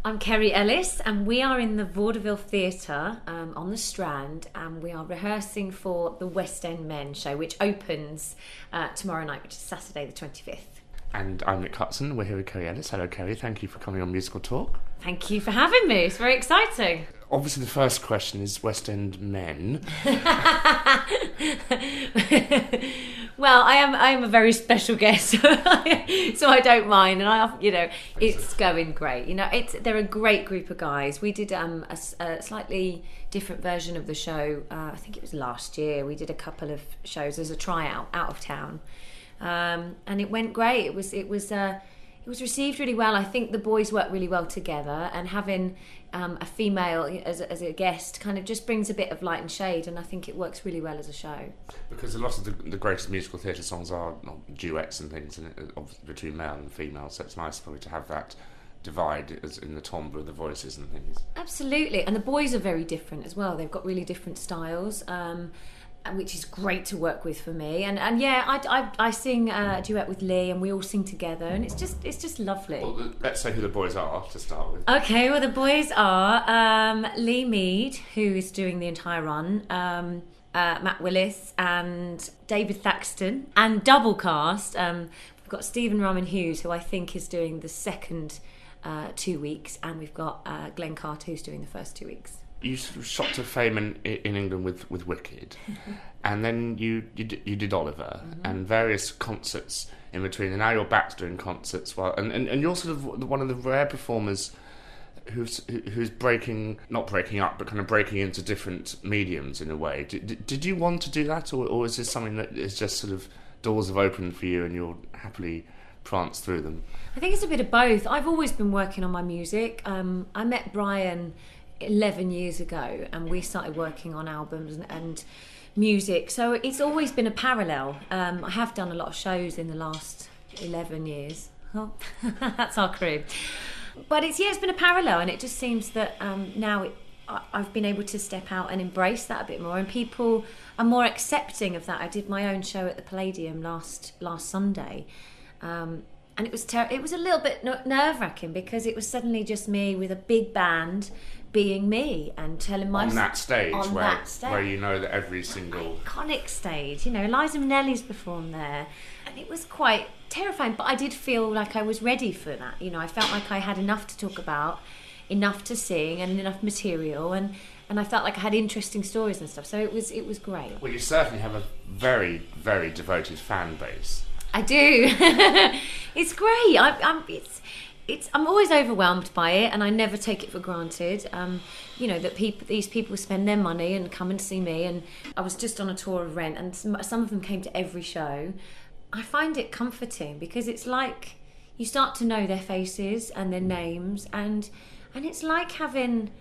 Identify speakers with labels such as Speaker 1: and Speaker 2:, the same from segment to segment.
Speaker 1: I'm Kerry Ellis, and we are in the Vaudeville Theatre on the Strand, and we are rehearsing for the West End Men show, which opens tomorrow night, which is Saturday the 25th.
Speaker 2: And I'm Nick Hudson. We're here with Kerry Ellis. Hello, Kerry. Thank you for coming on Musical Talk.
Speaker 1: Thank you for having me. It's very exciting.
Speaker 2: Obviously, the first question is West End Men.
Speaker 1: Well, I am a very special guest, so I don't mind, and it's going great. They're a great group of guys. We did a slightly different version of the show. I think it was last year. We did a couple of shows as a tryout out of town, and it went great. It was received really well. I think the boys work really well together, and having a female as a guest kind of just brings a bit of light and shade, and I think it works really well as a show.
Speaker 2: Because a lot of the greatest musical theatre songs are duets and things between male and female, so it's nice probably to have that divide as in the timbre of the voices and things.
Speaker 1: Absolutely, and the boys are very different as well. They've got really different styles, which is great to work with for me. And yeah, I sing a duet with Lee, and we all sing together, and it's just lovely.
Speaker 2: Well, let's say who the boys are to start with.
Speaker 1: Okay, well the boys are Lee Mead, who is doing the entire run, Matt Willis and David Thaxton, and double cast. We've got Stephen Roman Hughes, who I think is doing the second 2 weeks, and we've got Glenn Carter, who's doing the first 2 weeks.
Speaker 2: You sort of shot to fame in England with Wicked, and then you did Oliver, and various concerts in between, and now you're back to doing concerts. And you're sort of one of the rare performers who's not breaking up, but kind of breaking into different mediums in a way. Did you want to do that, or is this something that is just sort of doors have opened for you and you'll happily prance through them?
Speaker 1: I think it's a bit of both. I've always been working on my music. I met Brian 11 years ago, and we started working on albums and music, so it's always been a parallel. I have done a lot of shows in the last 11 years. Oh, that's our crew. But it's been a parallel, and it just seems that now I've been able to step out and embrace that a bit more, and people are more accepting of that. I did my own show at the Palladium last Sunday, and it was a little bit nerve-wracking, because it was suddenly just me with a big band being me and telling my
Speaker 2: on that stage where you know that every single
Speaker 1: iconic stage, Liza Minnelli's performed there, and it was quite terrifying, but I did feel like I was ready for that. I felt like I had enough to talk about, enough to sing, and enough material, and I felt like I had interesting stories and stuff, so it was great.
Speaker 2: Well, you certainly have a very, very devoted fan base.
Speaker 1: I do. It's great. I'm always overwhelmed by it, and I never take it for granted. That these people spend their money and come and see me. And I was just on a tour of Rent, and some of them came to every show. I find it comforting, because it's like you start to know their faces and their names, and it's like having.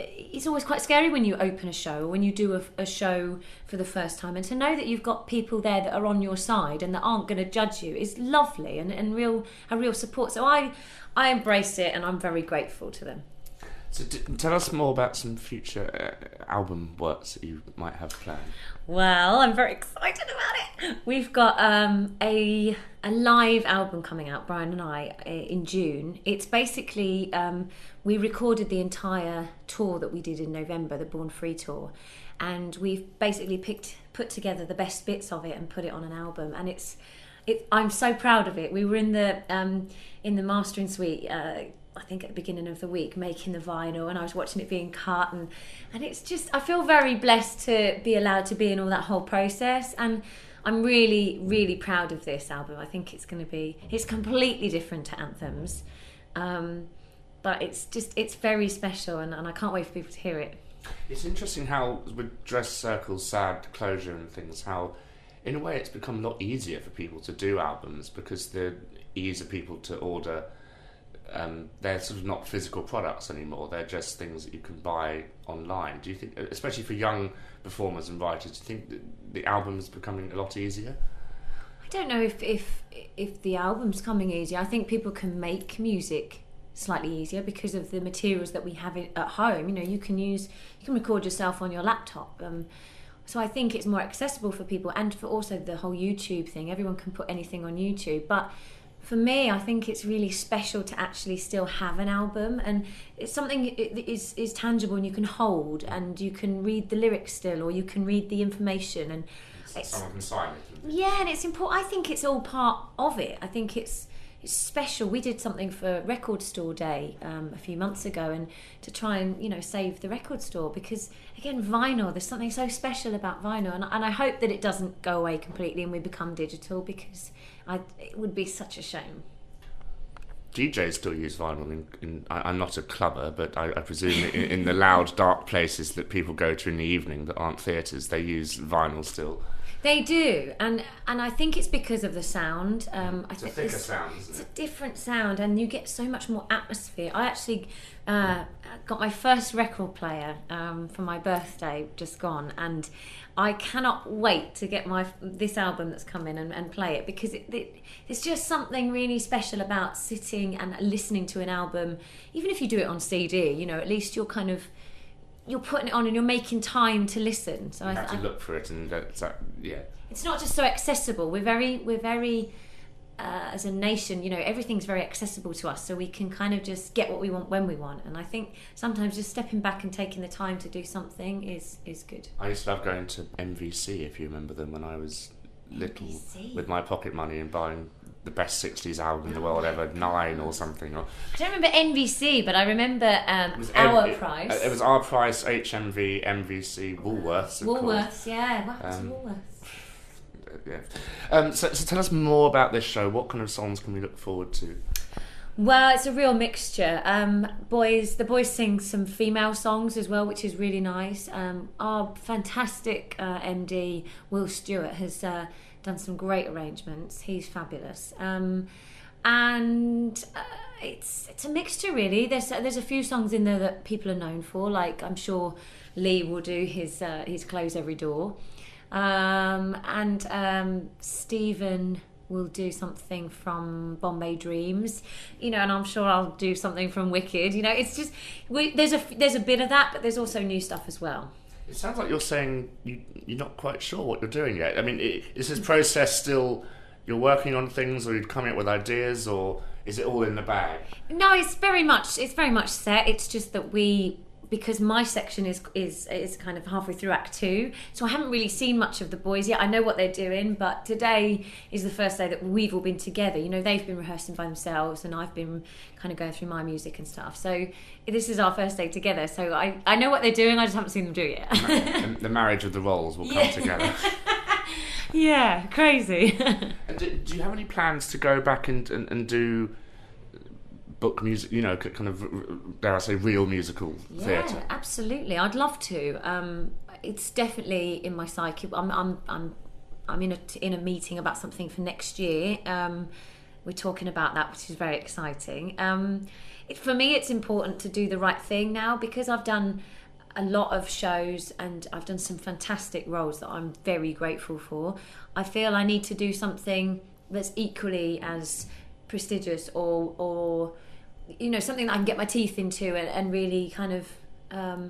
Speaker 1: It's always quite scary when you open a show, or when you do a show for the first time, and to know that you've got people there that are on your side and that aren't going to judge you is lovely, and a real support. So I embrace it, and I'm very grateful to them.
Speaker 2: So tell us more about some future album works that you might have planned.
Speaker 1: Well, I'm very excited about it. We've got a live album coming out, Brian and I, in June. It's basically, we recorded the entire tour that we did in November, the Born Free tour, and we've basically put together the best bits of it and put it on an album, and I'm so proud of it. We were in the mastering suite, I think at the beginning of the week, making the vinyl, and I was watching it being cut, and it's just, I feel very blessed to be allowed to be in all that whole process, and I'm really, really proud of this album. I think it's completely different to Anthems, but it's very special, and I can't wait for people to hear it.
Speaker 2: It's interesting how, with Dress Circle's Sad Closure and things, how in a way it's become a lot easier for people to do albums, because the ease of people to order, they're sort of not physical products anymore. They're just things that you can buy online. Do you think, especially for young performers and writers, do you think that the album's becoming a lot easier?
Speaker 1: I don't know if the album's coming easier. I think people can make music slightly easier because of the materials that we have at home. You can record yourself on your laptop. So I think it's more accessible for people, and for also the whole YouTube thing. Everyone can put anything on YouTube, but for me, I think it's really special to actually still have an album, and it's something that is tangible and you can hold, and you can read the lyrics still, or you can read the information, and
Speaker 2: someone can sign it.
Speaker 1: Yeah, and it's important. I think it's all part of it. I think it's special. We did something for Record Store Day a few months ago, and to try and save the record store, because again, vinyl. There's something so special about vinyl, and I hope that it doesn't go away completely and we become digital, because it would be such a shame.
Speaker 2: DJs still use vinyl I'm not a clubber, but I presume in the loud, dark places that people go to in the evening that aren't theatres, they use vinyl still.
Speaker 1: They do, and I think it's because of the sound.
Speaker 2: It's a thicker sound, isn't it?
Speaker 1: It's a different sound, and you get so much more atmosphere. I actually got my first record player for my birthday just gone, and I cannot wait to get this album that's come in and play it, because it's just something really special about sitting and listening to an album. Even if you do it on CD, at least you're putting it on and you're making time to listen. So
Speaker 2: you have to look for it, and yeah.
Speaker 1: It's not just so accessible. We're very as a nation, everything's very accessible to us, so we can kind of just get what we want when we want. And I think sometimes just stepping back and taking the time to do something is good.
Speaker 2: I used to love going to MVC, if you remember them, when I was little,
Speaker 1: MVC.
Speaker 2: With my pocket money and buying the best 60s album in the world ever, 9 or something.
Speaker 1: I don't remember NVC, but I remember Our Price.
Speaker 2: It was Our Price, HMV, MVC, Woolworths.
Speaker 1: Woolworths, yeah. What happened to Woolworths?
Speaker 2: Yeah. So tell us more about this show. What kind of songs can we look forward to?
Speaker 1: Well, it's a real mixture. The boys sing some female songs as well, which is really nice. Our fantastic MD, Will Stewart, has done some great arrangements. He's fabulous. And it's a mixture, really. There's a few songs in there that people are known for, like I'm sure Lee will do his Close Every Door. And Stephen will do something from Bombay Dreams, and I'm sure I'll do something from Wicked. It's just there's a bit of that, but there's also new stuff as well.
Speaker 2: It sounds like you're saying you're not quite sure what you're doing yet. I mean, is this process still, you're working on things, or you're coming up with ideas, or is it all in the bag?
Speaker 1: No, it's very much set. It's just that because my section is kind of halfway through Act 2, so I haven't really seen much of the boys yet. I know what they're doing, but today is the first day that we've all been together. They've been rehearsing by themselves, and I've been kind of going through my music and stuff. So this is our first day together, so I know what they're doing, I just haven't seen them do it yet.
Speaker 2: The marriage of the roles will come together.
Speaker 1: Yeah, crazy.
Speaker 2: And do you have any plans to go back and do book music, kind of, dare I say, real musical theatre?
Speaker 1: Yeah, absolutely. I'd love to. It's definitely in my psyche. I'm in a meeting about something for next year. We're talking about that, which is very exciting. For me, it's important to do the right thing now, because I've done a lot of shows and I've done some fantastic roles that I'm very grateful for. I feel I need to do something that's equally as prestigious or something that I can get my teeth into and really kind of I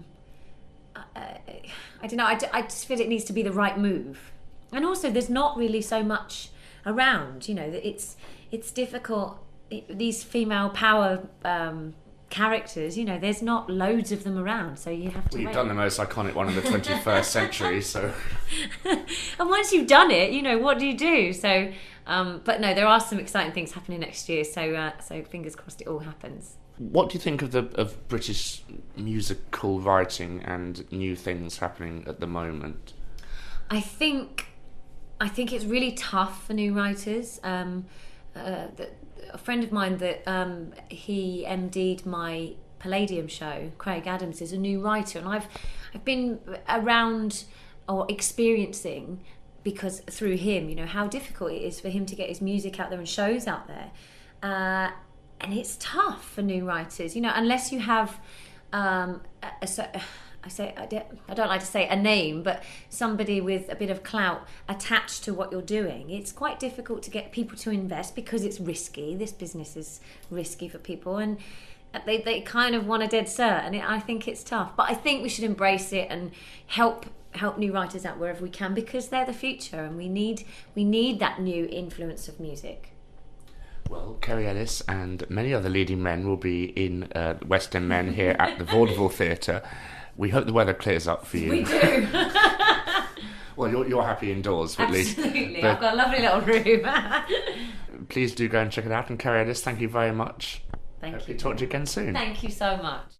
Speaker 1: don't know, I just feel it needs to be the right move. And also there's not really so much around, it's difficult. These female power characters, there's not loads of them around, so you have to
Speaker 2: you've done the most iconic one in the 21st century, so
Speaker 1: and once you've done it, what do you do? So but no, there are some exciting things happening next year, so fingers crossed it all happens.
Speaker 2: What do you think of British musical writing and new things happening at the moment?
Speaker 1: I think it's really tough for new writers. A friend of mine that he MD'd my Palladium show, Craig Adams, is a new writer, and I've been around or experiencing, because through him, how difficult it is for him to get his music out there and shows out there, and it's tough for new writers, unless you have I don't like to say a name, but somebody with a bit of clout attached to what you're doing. It's quite difficult to get people to invest, because it's risky. This business is risky for people, and they kind of want a dead cert, and I think it's tough. But I think we should embrace it and help new writers out wherever we can, because they're the future, and we need that new influence of music.
Speaker 2: Well, Kerry Ellis and many other leading men will be in West End Men here at the Vaudeville Theatre. We hope the weather clears up for you.
Speaker 1: We do.
Speaker 2: Well, you're happy indoors, at least.
Speaker 1: Absolutely. I've got a lovely little room.
Speaker 2: Please do go and check it out. And Kerry Ellis, thank you very much.
Speaker 1: Thank you.
Speaker 2: Hopefully talk to you again soon.
Speaker 1: Thank you so much.